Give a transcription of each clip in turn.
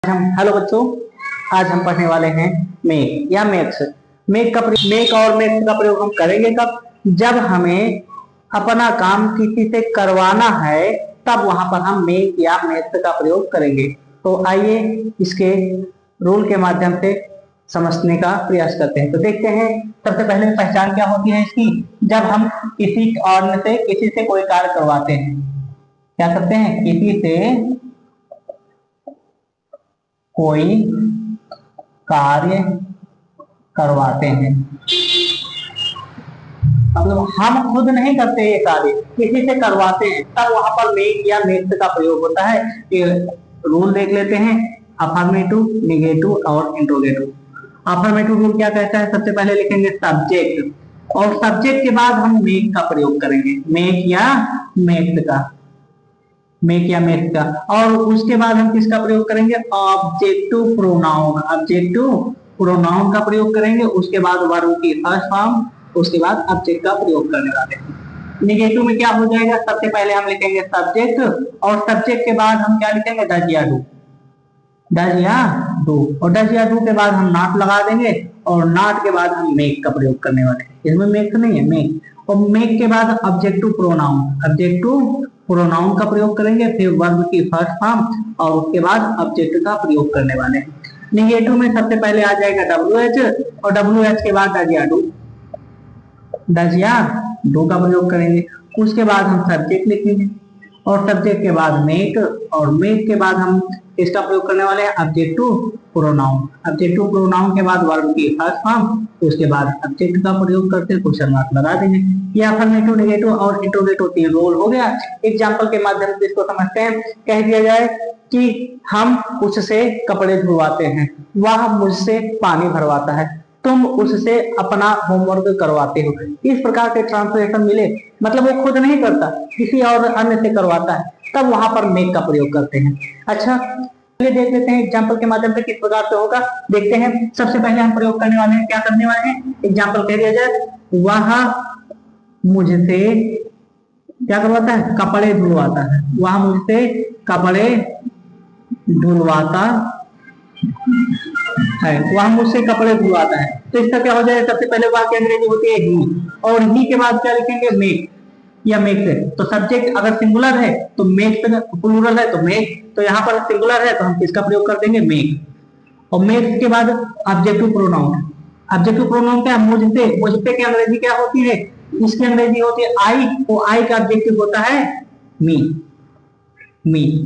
Hello बच्चों, आज हम पढ़ने वाले हैं मेक या मैक्स। मेक और मैक्स का प्रयोग हम करेंगे कब? जब हमें अपना काम किसी से करवाना है, तब वहां पर हम मेक या मैक्स का प्रयोग करेंगे। तो आइए इसके रूल के माध्यम से समझने का प्रयास करते हैं। तो देखते हैं, सबसे पहले पहचान क्या होती है इसकी। जब हम किसी से कोई कार्य करवाते हैं, क्या करते हैं? किसी से कोई कार्य करवाते हैं, मतलब हम खुद नहीं करते ये कार्य, किसी से करवाते हैं, तब वहां पर मेक या मेक्स का प्रयोग होता है। ये रूल देख लेते हैं, अफर्मेटिव, निगेटिव और इंट्रोगेटिव। अफर्मेटिव रूल क्या कहता है? सबसे पहले लिखेंगे सब्जेक्ट, और सब्जेक्ट के बाद हम मेक का प्रयोग करेंगे, मेक या मेक का। और उसके बाद हम किसका प्रयोग करेंगे? ऑब्जेक्टिव प्रोनाउन का प्रयोग करेंगे। उसके बाद वर्ब की फर्स्ट फॉर्म, उसके बाद ऑब्जेक्ट का प्रयोग करने वाले हैं। निगेटिव में क्या हो जाएगा? सबसे पहले हम लिखेंगे सब्जेक्ट, और सब्जेक्ट के बाद हम क्या लिखेंगे? डज या डू, और डज या डू के बाद हम नॉट लगा देंगे, और नॉट के बाद हम मेक का प्रयोग करने वाले हैं। इसमें मेक नहीं है, मेक। और मेक के बाद ऑब्जेक्टिव प्रोनाउन का प्रयोग करेंगे, फिर वर्ब की फर्स्ट फॉर्म, और उसके बाद ऑब्जेक्ट का प्रयोग करने वाले हैं। निगेटिव में सबसे पहले आ जाएगा WH, और WH के बाद डज या डू का प्रयोग करेंगे। उसके बाद हम सब्जेक्ट लिखेंगे, और सब्जेक्ट के बाद मेक, और मेक के बाद हम इसका प्रयोग करने वाले हैं ऑब्जेक्टिव प्रोनाउन के बाद वर्ब की फर्स्ट फॉर्म, उसके बाद ऑब्जेक्ट का प्रयोग करते क्वेश्चन मार्क लगा देंगे। ये अफर्मेटिव, निगेटिव और इंट्रोगेटिव 3 रोल हो गया। एग्जाम्पल के माध्यम से इसको समझते हैं। कह दिया जाए कि हम उससे कपड़े धुलवाते हैं, वह मुझसे पानी भरवाता है, तुम उससे अपना होमवर्क करवाते हो। इस प्रकार के ट्रांसलेशन मिले, मतलब वो खुद नहीं करता, किसी और अन्य से करवाता है, तब वहां पर मेक का प्रयोग करते हैं। अच्छा, चलिए देख लेते हैं एग्जाम्पल के माध्यम से किस प्रकार से होगा। देखते हैं, सबसे पहले हम प्रयोग करने वाले हैं, क्या करने वाले हैं? एग्जाम्पल कह दिया जाए, वह मुझसे क्या करवाता है? कपड़े धुलवाता है। वह मुझसे कपड़े धुलवाता है, वह मुझसे कपड़े धुलवाता है। तो इसका क्या हो जाएगा? सबसे पहले वह की अंग्रेजी होती है ही, और ही के बाद क्या लिखेंगे? मेक या मेक्स। तो सब्जेक्ट अगर सिंगुलर है तो मेक्स, प्लूरल है तो मेक। तो यहाँ पर सिंगुलर है तो हम किसका प्रयोग कर देंगे? मेक। और मेक्स के बाद ऑब्जेक्टिव प्रोनाउन क्या? मुझसे की अंग्रेजी क्या होती है? इसकी अंग्रेजी होती है आई, तो आई का ऑब्जेक्टिव होता है मी।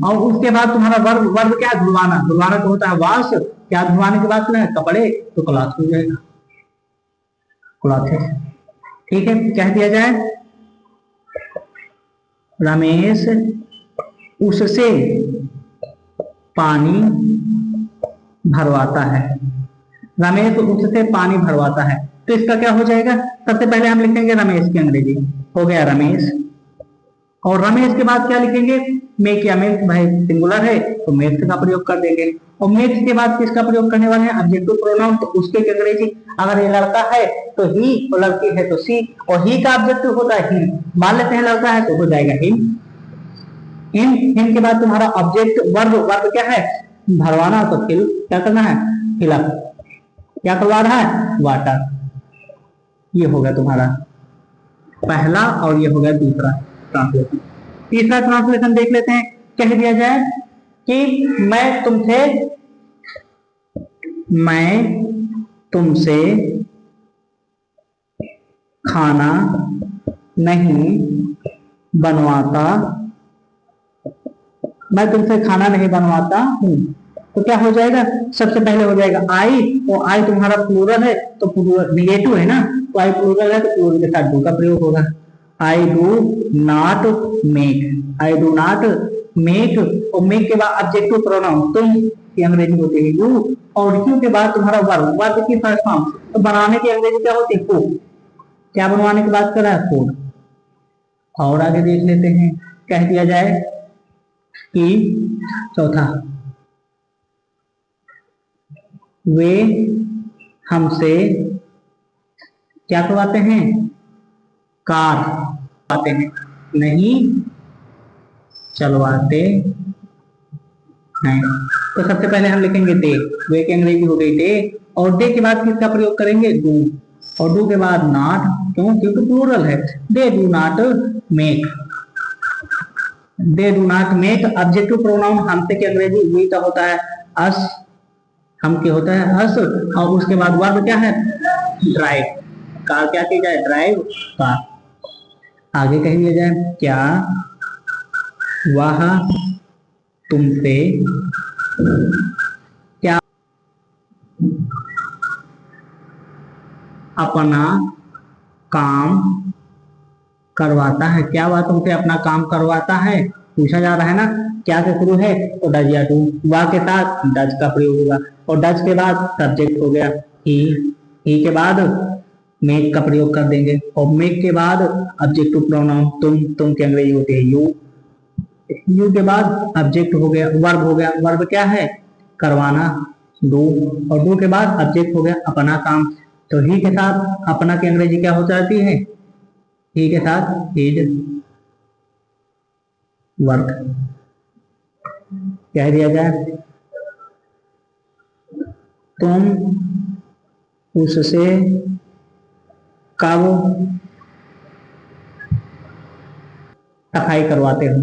और उसके बाद तुम्हारा वर्ब क्या है? धुलवाना तो होता है वॉश। क्या धुलवाने के बाद क्या है? कपड़े, तो क्लॉथ हो जाएगा, क्लॉथ। ठीक है, कह दिया जाए रमेश उससे पानी भरवाता है, रमेश उससे पानी भरवाता है। तो इसका क्या हो जाएगा? सबसे पहले हम लिखेंगे रमेश की अंग्रेजी, हो गया रमेश। और रमेश के बाद क्या लिखेंगे? मेक या मेक्स, भाई सिंगुलर है तो मेक्स का प्रयोग कर देंगे। और मेक्स के बाद किसका प्रयोग करने वाले हैं? ऑब्जेक्टिव प्रोनाउन, तो उसके की अंग्रेजी, अगर ये लड़का है तो ही, और लड़की है तो सी, और ही का ऑब्जेक्टिव होता है ही। मान लेते हैं लड़का है तो हो जाएगा हिम के बाद तुम्हारा ऑब्जेक्ट वर्ब क्या है? भरवाना, तो फिल, क्या करना है? फिलअप, क्या करवा रहा है? वाटर। ये होगा तुम्हारा पहला, और ये होगा दूसरा ट्रांसलेशन। तीसरा ट्रांसलेशन देख लेते हैं। कह दिया जाए कि मैं तुमसे खाना नहीं बनवाता, मैं तुमसे खाना नहीं बनवाता हूँ। तो क्या हो जाएगा? सबसे पहले हो जाएगा आई, और आई तुम्हारा प्लूरल है तो प्लूरल, निगेटिव है ना, तो आई प्लूरल है तो प्लूरल के साथ डू का प्रयोग होगा। आई डू नॉट मेक, और मेक के बाद ऑब्जेक्टिव प्रोनाउन, तुम की अंग्रेजी होती है यू, और यू के बाद तुम्हारा वर्ब की फर्स्ट फॉर्म। तो बनाने की अंग्रेजी क्या होती है? फूड। क्या बनवाने की बात कर रहा है? फूड। और आगे देख लेते हैं। कह दिया जाए कि चौथा, वे हमसे क्या करवाते हैं? कार आते हैं, नहीं चलवाते हैं। तो सबसे पहले हम लिखेंगे दे की अंग्रेजी हो गई डे, और डे के बाद किसका प्रयोग करेंगे, डू, और डू के बाद नॉट, क्यों, क्योंकि प्लूरल है। They do not make, they do not make. Objective pronoun हमसे की अंग्रेजी वी का होता है अस, हम के होता है अस, और उसके बाद वर्ब क्या है, ड्राइव, कार क्या की जाए, ड्राइव कार। आगे कह दिया जाए, क्या वह तुमसे क्या अपना काम करवाता है, क्या वह तुमसे अपना काम करवाता है, पूछा जा रहा है ना। क्या से शुरू है, तो डज या डू, वह के साथ डज का प्रयोग होगा, और डज के बाद सब्जेक्ट हो गया ही के बाद मेक का प्रयोग कर देंगे, और मेक के बाद ऑब्जेक्टिव प्रोनाउन तुम की अंग्रेजी होती है यू के बाद ऑब्जेक्ट हो गया, वर्ब हो गया, वर्ब क्या है, करवाना, डू, और डू के बाद ऑब्जेक्ट हो गया अपना काम। तो ही के साथ अपना की अंग्रेजी क्या हो जाती है, ही के साथ हिज वर्क। कह दिया जाए, तुम उससे कब सफाई करवाते हो,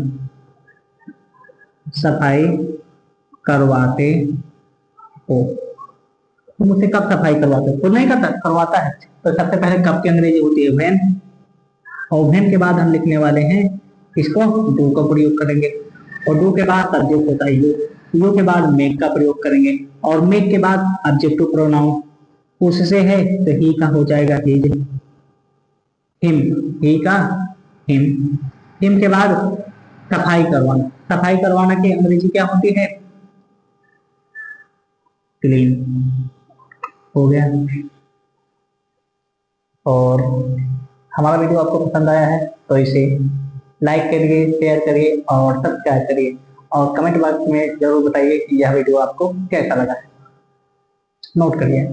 सफाई करवाते हो, तुम उसे कब सफाई करवाते हो, खुद नहीं करता, करवाता है। तो सबसे पहले कब की अंग्रेजी होती है व्हेन, और व्हेन के बाद हम लिखने वाले हैं इसको डू का प्रयोग करेंगे, और डू के बाद सब्जेक्ट होता है यू के बाद मेक का प्रयोग करेंगे, और मेक के बाद ऑब्जेक्टिव प्रोनाउन उससे है तो ही का हो जाएगा हिज, हिम, ही का हिम के बाद सफाई करवाना, सफाई करवाना की अंग्रेजी क्या होती है, क्लीन, हो गया। और हमारा वीडियो आपको पसंद आया है तो इसे लाइक करिए, शेयर करिए और सब्सक्राइब करिए, और कमेंट बॉक्स में जरूर बताइए कि यह वीडियो आपको कैसा लगा है, नोट करिए।